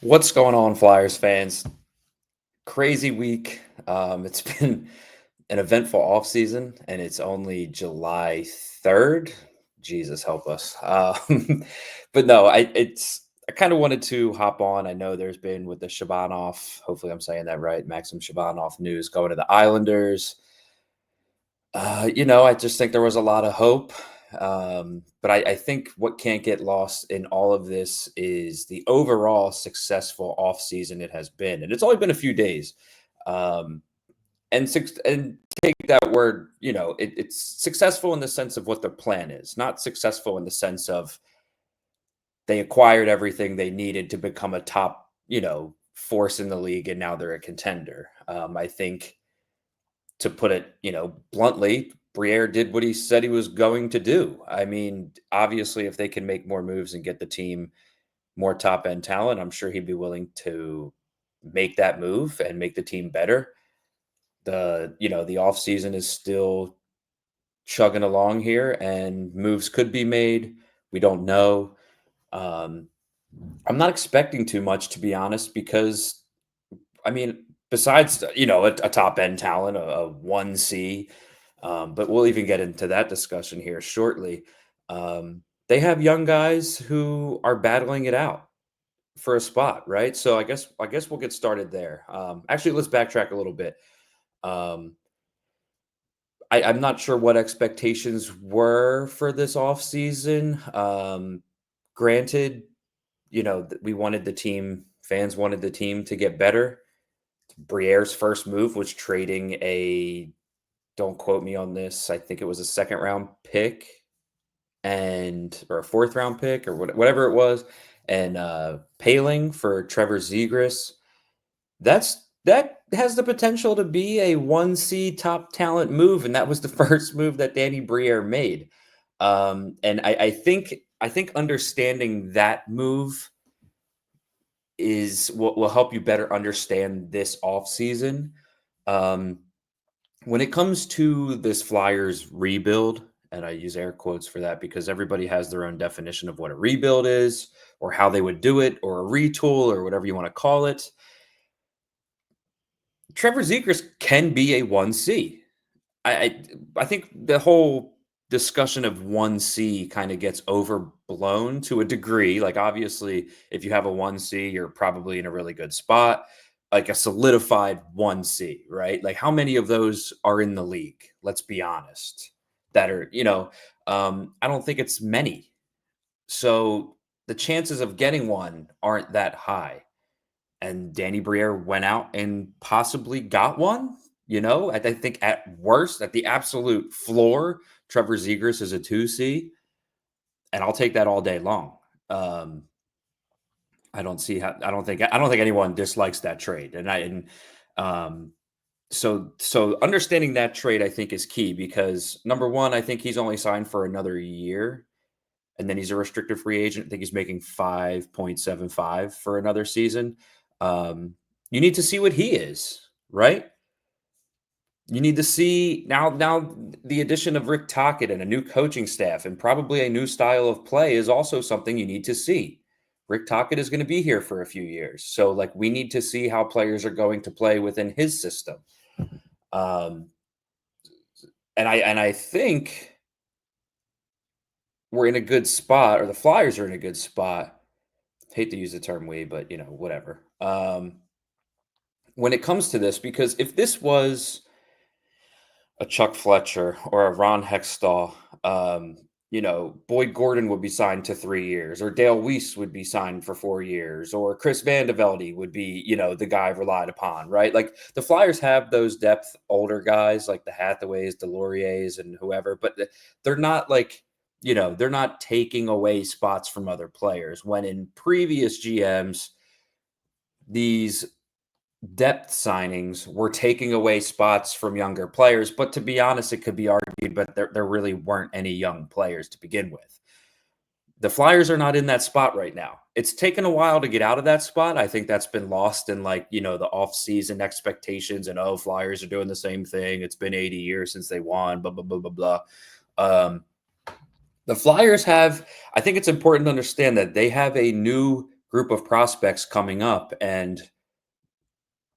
What's going on, Flyers fans? Crazy week. It's been an eventful offseason, and it's only July 3rd. Jesus help us. But no, I kind of wanted to hop on. I know there's been with the Shabanov, hopefully I'm saying that right, Maxim Shabanov news going to the Islanders. I just think there was a lot of hope. But I think what can't get lost in all of this is the overall successful offseason it has been. And it's only been a few days. Um, and take that word, it's successful in the sense of what their plan is, not successful in the sense of they acquired everything they needed to become a top, force in the league, and now they're a contender. I think to put it, bluntly, Briere did what he said he was going to do. I mean, obviously, if they can make more moves and get the team more top end talent, I'm sure he'd be willing to make that move and make the team better. The offseason is still chugging along here and moves could be made. We don't know. Um, I'm not expecting too much, to be honest, because I mean, besides a top end talent, a 1C, but we'll even get into that discussion here shortly. They have young guys who are battling it out for a spot, right? So I guess we'll get started there. Actually, let's backtrack a little bit. Um, I'm not sure what expectations were for this offseason. Granted, we wanted the team, fans wanted the team to get better. Briere's first move was trading don't quote me on this, I think it was a second round pick or a fourth round pick or whatever it was, and Paling for Trevor Zegras. That has the potential to be a 1C top talent move, and that was the first move that Danny Briere made. And I think understanding that move is what will help you better understand this offseason. Um, when it comes to this Flyers rebuild, and I use air quotes for that because everybody has their own definition of what a rebuild is, or how they would do it, or a retool, or whatever you want to call it. Trevor Zegras can be a 1C. I think the whole discussion of 1C kind of gets overblown to a degree. Like, obviously, if you have a 1C, you're probably in a really good spot, like a solidified 1C, right? Like, how many of those are in the league? Let's be honest. That are, I don't think it's many. So the chances of getting one aren't that high. And Danny Briere went out and possibly got one. I think at worst, at the absolute floor, Trevor Zegras is a 2C, and I'll take that all day long. Um, I don't think anyone dislikes that trade, um, so understanding that trade I think is key because number one, I think he's only signed for another year, and then he's a restricted free agent. I think he's making 5.75 for another season. Um, you need to see what he is, right? You need to see now the addition of Rick Tocchet and a new coaching staff and probably a new style of play is also something you need to see. Rick Tocchet is going to be here for a few years. So like we need to see how players are going to play within his system. Um, and I think we're in a good spot, or the Flyers are in a good spot. Hate to use the term we, but whatever. When it comes to this, because if this was a Chuck Fletcher or a Ron Hextall, Boyd Gordon would be signed to 3 years, or Dale Weiss would be signed for 4 years, or Chris Vandevelde would be, the guy relied upon, right? Like the Flyers have those depth older guys like the Hathaways, Deloriers, and whoever, but they're not like, they're not taking away spots from other players. When in previous GMs, these depth signings were taking away spots from younger players. But to be honest, it could be argued, but there really weren't any young players to begin with. The Flyers are not in that spot right now. It's taken a while to get out of that spot. I think that's been lost in the off-season expectations and Flyers are doing the same thing. It's been 80 years since they won, blah, blah, blah, blah, blah. The Flyers have, I think it's important to understand that they have a new group of prospects coming up, and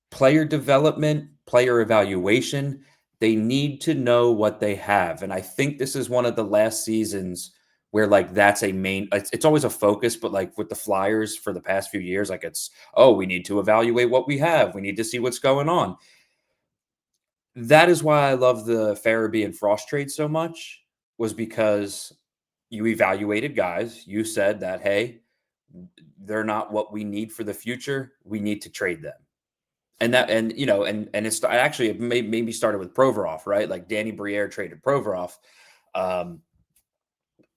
player development, player evaluation, they need to know what they have. And I think this is one of the last seasons where like that's a main it's always a focus, but like with the Flyers for the past few years, like it's oh, we need to evaluate what we have. We need to see what's going on. That is why I love the Farabee and Frost trade so much, was because you evaluated guys. You said that, hey, they're not what we need for the future. We need to trade them. And that, and it's actually it maybe started with Provorov, right? Like Danny Brière traded Provorov, um,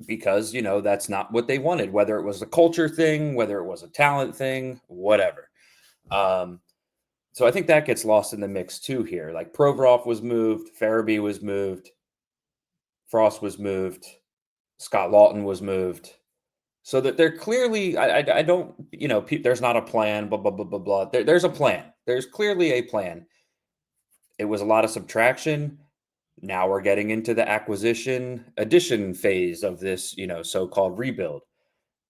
because that's not what they wanted. Whether it was a culture thing, whether it was a talent thing, whatever. Um, so I think that gets lost in the mix too here. Like Provorov was moved, Farabee was moved, Frost was moved, Scott Lawton was moved. So that they're clearly, I don't, there's not a plan, blah blah blah blah blah. There's a plan. There's clearly a plan. It was a lot of subtraction. Now we're getting into the acquisition addition phase of this, so-called rebuild.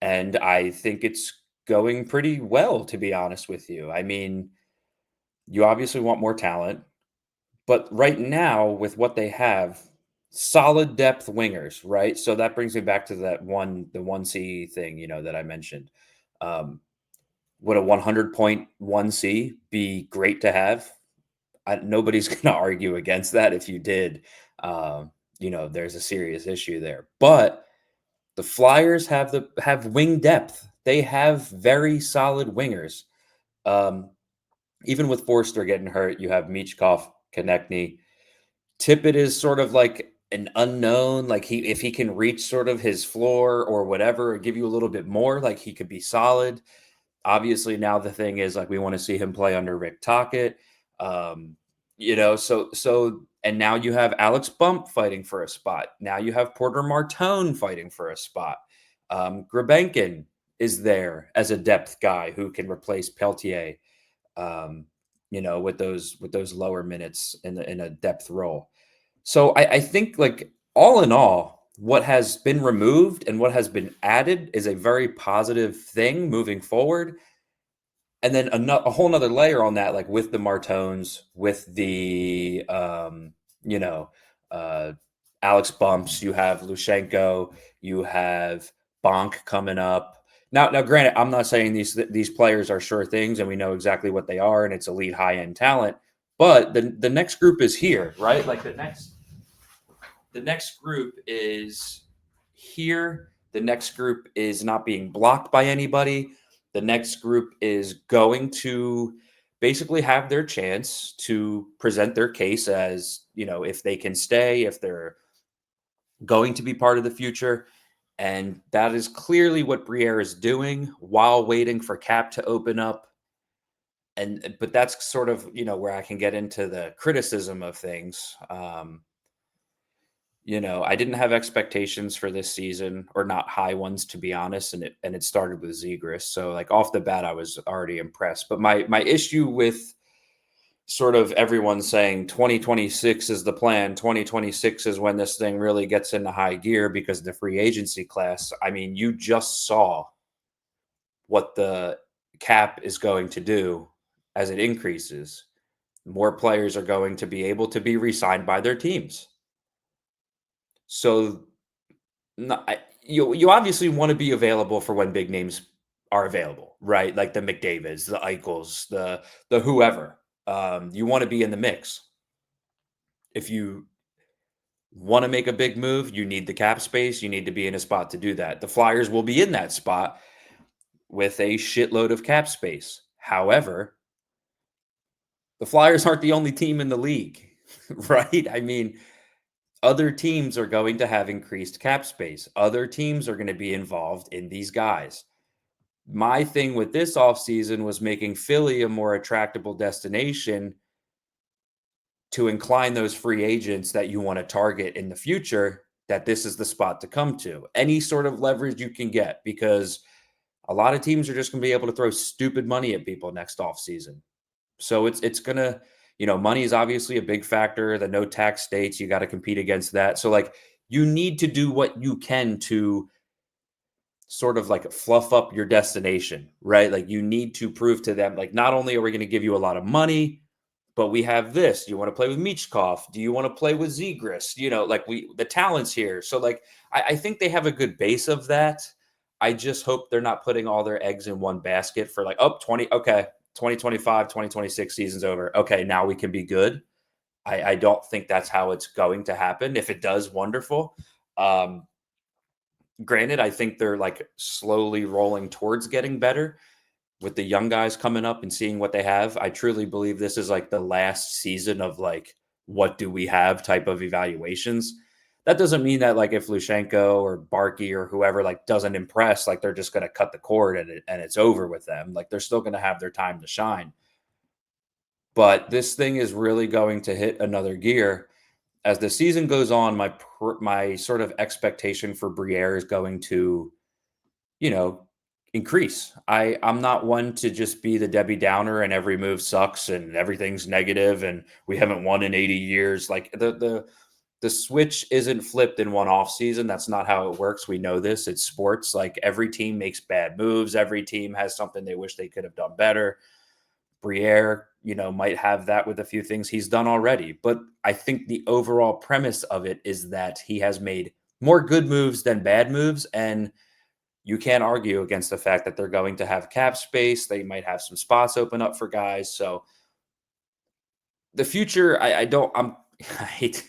And I think it's going pretty well, to be honest with you. I mean, you obviously want more talent, but right now, with what they have, solid depth wingers, right? So that brings me back to the 1C thing, that I mentioned. Um, would a 100.1C be great to have? Nobody's going to argue against that. If you did, there's a serious issue there. But the Flyers have wing depth. They have very solid wingers. Um, Even with Forster getting hurt, you have Michkov, Konechny. Tippett is sort of like an unknown. Like if he can reach sort of his floor or whatever, or give you a little bit more, like he could be solid. Obviously, now the thing is like we want to see him play under Rick Tocchet. And now you have Alex Bump fighting for a spot. Now you have Porter Martone fighting for a spot. Grebenkin is there as a depth guy who can replace Peltier. Um, with those lower minutes in a depth role. So I think like all in all, what has been removed and what has been added is a very positive thing moving forward. And then a whole nother layer on that, like with the Martones, with the you know, uh Alex Bumps, you have Lushenko, you have Bonk coming up. Now, granted, I'm not saying these players are sure things, and we know exactly what they are, and it's elite high end talent. But the next group is here, right? Like the next group is here. The next group is not being blocked by anybody. The next group is going to basically have their chance to present their case as, if they can stay, if they're going to be part of the future. And that is clearly what Briere is doing while waiting for cap to open up. But that's sort of, where I can get into the criticism of things. I didn't have expectations for this season, or not high ones, to be honest, and it started with Zegras. So like off the bat, I was already impressed. But my issue with sort of everyone saying 2026 is the plan, 2026 is when this thing really gets into high gear because of the free agency class. I mean, you just saw what the cap is going to do as it increases. More players are going to be able to be re-signed by their teams. So you obviously want to be available for when big names are available, right? Like the McDavids, the Eichels, the whoever. You want to be in the mix. If you want to make a big move, you need the cap space. You need to be in a spot to do that. The Flyers will be in that spot with a shitload of cap space. However, the Flyers aren't the only team in the league, right? I mean, other teams are going to have increased cap space. Other teams are going to be involved in these guys. My thing with this offseason was making Philly a more attractable destination to incline those free agents that you want to target in the future, that this is the spot to come to. Any sort of leverage you can get, because a lot of teams are just going to be able to throw stupid money at people next offseason. So it's going to, money is obviously a big factor. The no tax states, you got to compete against that. So like you need to do what you can to sort of like fluff up your destination, right? Like you need to prove to them, like, not only are we going to give you a lot of money, but we have this. Do you want to play with Michkov? Do you want to play with Zegras? Like the talent's here. So like I think they have a good base of that. I just hope they're not putting all their eggs in one basket for like, oh, 20, okay, 2025, 2026 season's over. Okay, now we can be good. I don't think that's how it's going to happen. If it does, wonderful. Um, Granted, I think they're like slowly rolling towards getting better with the young guys coming up and seeing what they have. I truly believe this is like the last season of like, what do we have type of evaluations. That doesn't mean that like if Lushenko or Barkey or whoever like doesn't impress, like they're just going to cut the cord and it's over with them. Like they're still going to have their time to shine. But this thing is really going to hit another gear as the season goes on. My sort of expectation for Briere is going to, you know, increase. I'm not one to just be the Debbie Downer and every move sucks and everything's negative and we haven't won in 80 years. Like the switch isn't flipped in one off season. That's not how it works. We know this. It's sports. Like every team makes bad moves. Every team has something they wish they could have done better. Briere, might have that with a few things he's done already. But I think the overall premise of it is that he has made more good moves than bad moves. And you can't argue against the fact that they're going to have cap space. They might have some spots open up for guys. So the future, I don't, I hate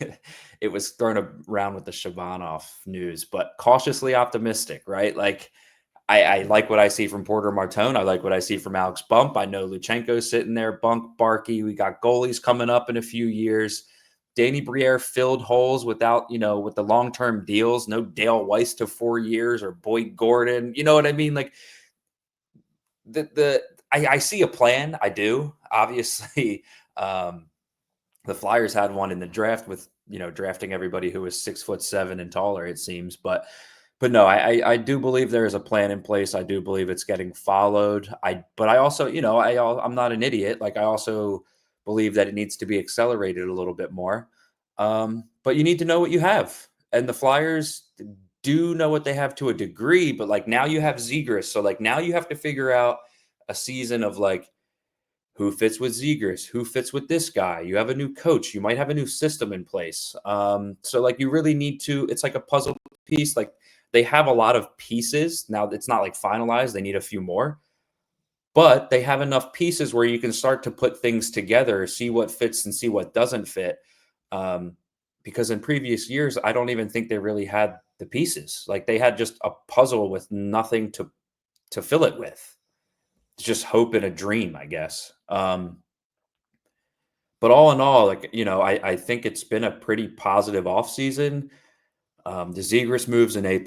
it was thrown around with the Shabanov news, but cautiously optimistic, right? Like I like what I see from Porter Martone. I like what I see from Alex Bump. I know Luchenko's sitting there, Bunk, Barkey. We got goalies coming up in a few years. Danny Briere filled holes without, with the long-term deals. No Dale Weiss to 4 years or Boyd Gordon. You know what I mean? Like I see a plan. I do. Obviously, the Flyers had one in the draft with, drafting everybody who was 6'7" and taller, it seems. But no, I do believe there is a plan in place. I do believe it's getting followed. But I also, I'm not an idiot. Like I also believe that it needs to be accelerated a little bit more. But you need to know what you have, and the Flyers do know what they have to a degree. But like now you have Zegras, so like now you have to figure out a season of like who fits with Zegras, who fits with this guy. You have a new coach. You might have a new system in place. So like you really need to. It's like a puzzle piece. Like they have a lot of pieces now. It's not like finalized. They need a few more, but they have enough pieces where you can start to put things together, see what fits and see what doesn't fit. Um, because in previous years, I don't even think they really had the pieces. Like they had just a puzzle with nothing to fill it with. It's just hope and a dream, I guess. But all in all, like I think it's been a pretty positive offseason. The Zegras moves an A+.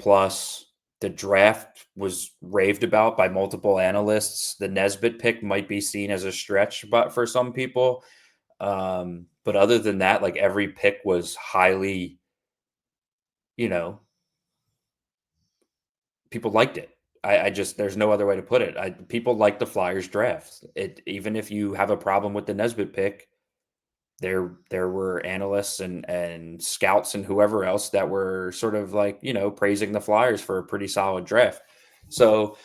The draft was raved about by multiple analysts. The Nesbitt pick might be seen as a stretch, but for some people, but other than that, like every pick was highly, you know, people liked it. I just there's no other way to put it. People like the Flyers draft. Even if you have a problem with the Nesbitt pick, there were analysts and scouts and whoever else that were sort of like praising the Flyers for a pretty solid draft. So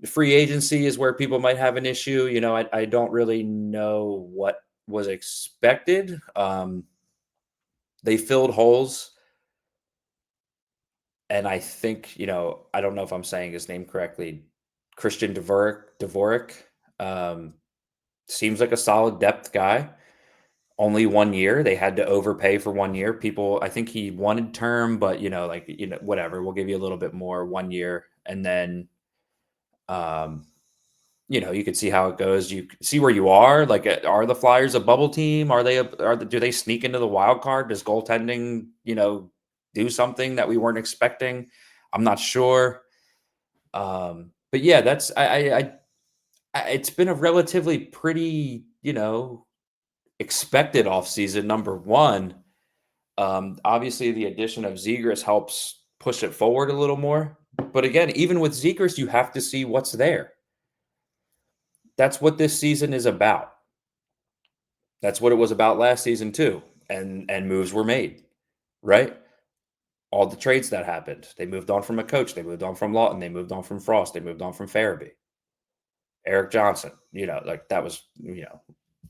free agency is where people might have an issue. I don't really know what was expected. They filled holes, and I think I don't know if I'm saying his name correctly. Christian Dvorak seems like a solid depth guy. Only 1 year. They had to overpay for 1 year. People, I think he wanted term, but whatever. We'll give you a little bit more 1 year, and then um, you could see how it goes. You see where you are. Like, are the Flyers a bubble team? Do they sneak into the wild card? Does goaltending, do something that we weren't expecting? I'm not sure. But yeah, that's it's been a relatively pretty, expected offseason, number one. Obviously, the addition of Zegras helps push it forward a little more. But again, even with Zegras, you have to see what's there. That's what this season is about. That's what it was about last season too, and moves were made, right? All the trades that happened. They moved on from a coach. They moved on from Lawton. They moved on from Frost. They moved on from Farabee. Eric Johnson, like that was,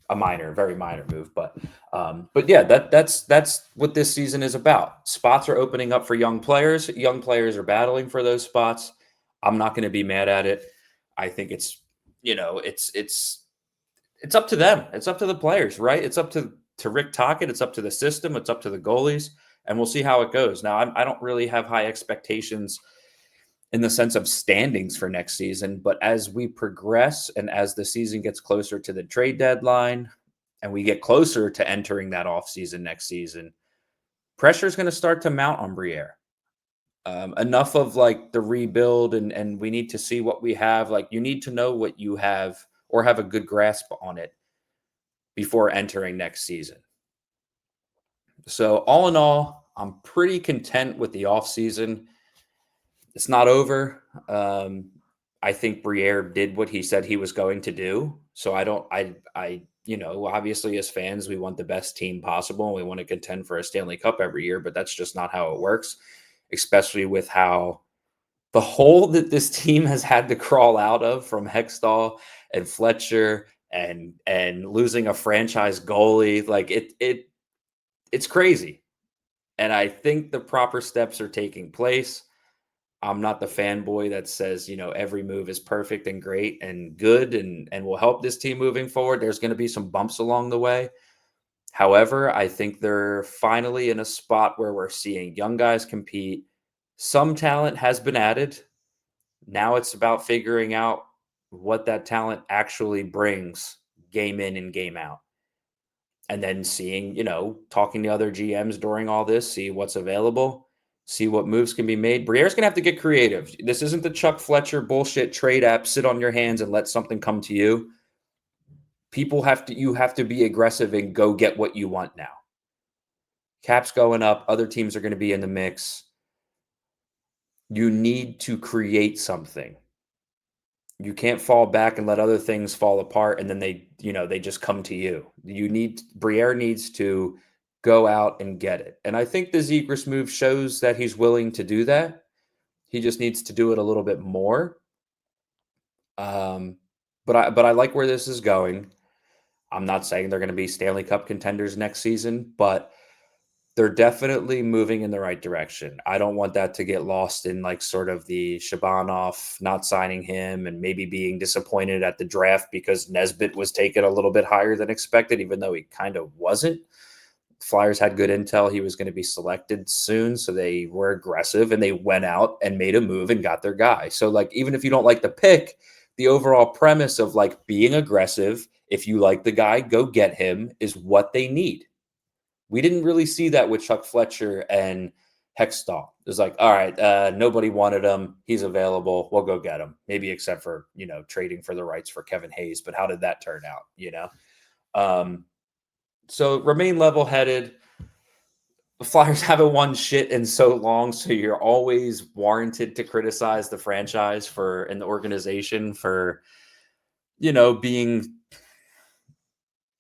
a minor, very minor move, but yeah, that's what this season is about. Spots are opening up for young players. Young players are battling for those spots. I'm not going to be mad at it. I think it's, it's up to them. It's up to the players, right? It's up to Rick Tocchet. It's up to the system. It's up to the goalies, and we'll see how it goes. Now, I don't really have high expectations in the sense of standings for next season. But as we progress and as the season gets closer to the trade deadline and we get closer to entering that offseason next season, pressure is going to start to mount on Briere. Enough of like the rebuild and we need to see what we have. Like you need to know what you have or have a good grasp on it before entering next season. So all in all, I'm pretty content with the offseason. It's not over. I think Briere did what he said he was going to do. So obviously as fans, we want the best team possible and we want to contend for a Stanley Cup every year, but that's just not how it works, especially with how the hole that this team has had to crawl out of from Hextall and Fletcher and losing a franchise goalie. Like it's crazy. And I think the proper steps are taking place. I'm not the fanboy that says, every move is perfect and great and good and will help this team moving forward. There's going to be some bumps along the way. However, I think they're finally in a spot where we're seeing young guys compete. Some talent has been added. Now it's about figuring out what that talent actually brings game in and game out. And then seeing, talking to other GMs during all this, see what's available, see what moves can be made. Briere's going to have to get creative. This isn't the Chuck Fletcher bullshit trade app, sit on your hands and let something come to you. You have to be aggressive and go get what you want now. Cap's going up. Other teams are going to be in the mix. You need to create something. You can't fall back and let other things fall apart and then they just come to you. Briere needs to go out and get it. And I think the Zegras move shows that he's willing to do that. He just needs to do it a little bit more. But I like where this is going. I'm not saying they're going to be Stanley Cup contenders next season, but they're definitely moving in the right direction. I don't want that to get lost in like sort of the Shabanov not signing him and maybe being disappointed at the draft because Nesbitt was taken a little bit higher than expected, even though he kind of wasn't. Flyers had good intel. He was going to be selected soon. So they were aggressive and they went out and made a move and got their guy. So like, even if you don't like the pick, the overall premise of like being aggressive, if you like the guy, go get him is what they need. We didn't really see that with Chuck Fletcher and Hextall. It was like, all right, nobody wanted him. He's available. We'll go get him. Maybe except for, trading for the rights for Kevin Hayes. But how did that turn out, So remain level-headed. The Flyers haven't won shit in so long, so you're always warranted to criticize the franchise and the organization for, being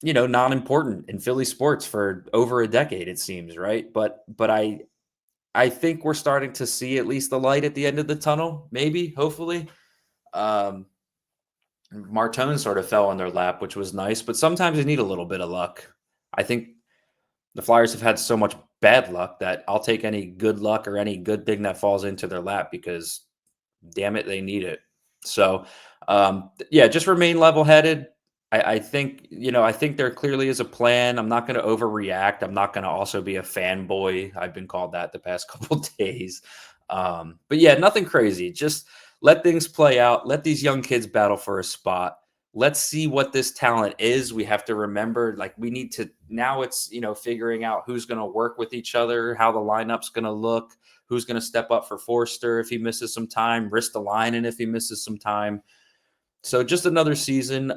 non-important in Philly sports for over a decade, it seems, right? But I think we're starting to see at least the light at the end of the tunnel, maybe, hopefully. Martone sort of fell on their lap, which was nice, but sometimes you need a little bit of luck. I think the Flyers have had so much bad luck that I'll take any good luck or any good thing that falls into their lap because, damn it, they need it. So, just remain level-headed. I think there clearly is a plan. I'm not going to overreact. I'm not going to also be a fanboy. I've been called that the past couple of days. But yeah, nothing crazy. Just let things play out. Let these young kids battle for a spot. Let's see what this talent is. We have to remember, like, we need to now it's, figuring out who's going to work with each other, how the lineup's going to look, who's going to step up for Forster if he misses some time, Ristolainen if he misses some time. So just another season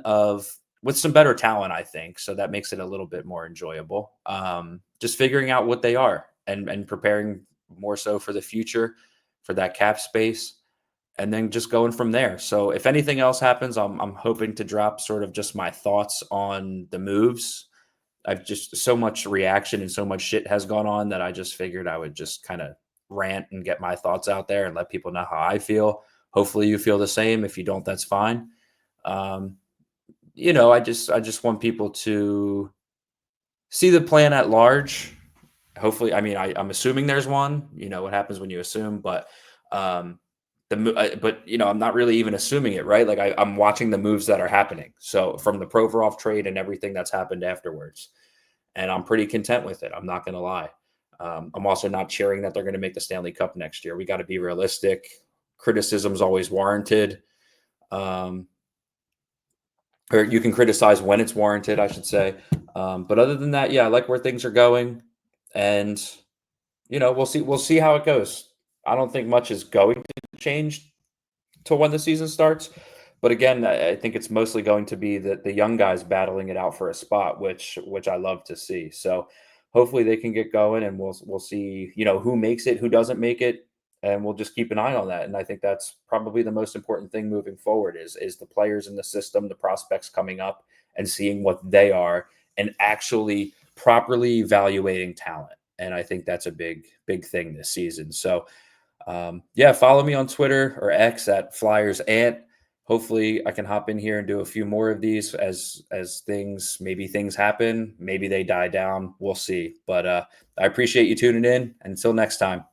with some better talent, I think. So that makes it a little bit more enjoyable. Just figuring out what they are and preparing more so for the future, for that cap space, and then just going from there. So if anything else happens, I'm hoping to drop sort of just my thoughts on the moves. I've just so much reaction and so much shit has gone on that I just figured I would just kind of rant and get my thoughts out there and let people know how I feel. Hopefully you feel the same. If you don't, that's fine. Um, I just want people to see the plan at large. Hopefully, I mean, I'm assuming there's one. You know what happens when you assume, but um, I'm not really even assuming it, right? Like I'm watching the moves that are happening. So from the Provorov trade and everything that's happened afterwards, and I'm pretty content with it. I'm not going to lie. I'm also not cheering that they're going to make the Stanley Cup next year. We got to be realistic. Criticism's always warranted. Um, or you can criticize when it's warranted, I should say. But other than that, yeah, I like where things are going, and we'll see how it goes. I don't think much is going to change till when the season starts. But again, I think it's mostly going to be the young guys battling it out for a spot, which I love to see. So hopefully they can get going, and we'll see who makes it, who doesn't make it, and we'll just keep an eye on that. And I think that's probably the most important thing moving forward is the players in the system, the prospects coming up, and seeing what they are, and actually properly evaluating talent. And I think that's a big thing this season. So yeah, follow me on Twitter or X at Flyers Ant. Hopefully, I can hop in here and do a few more of these as things happen. Maybe they die down. We'll see. But I appreciate you tuning in. Until next time.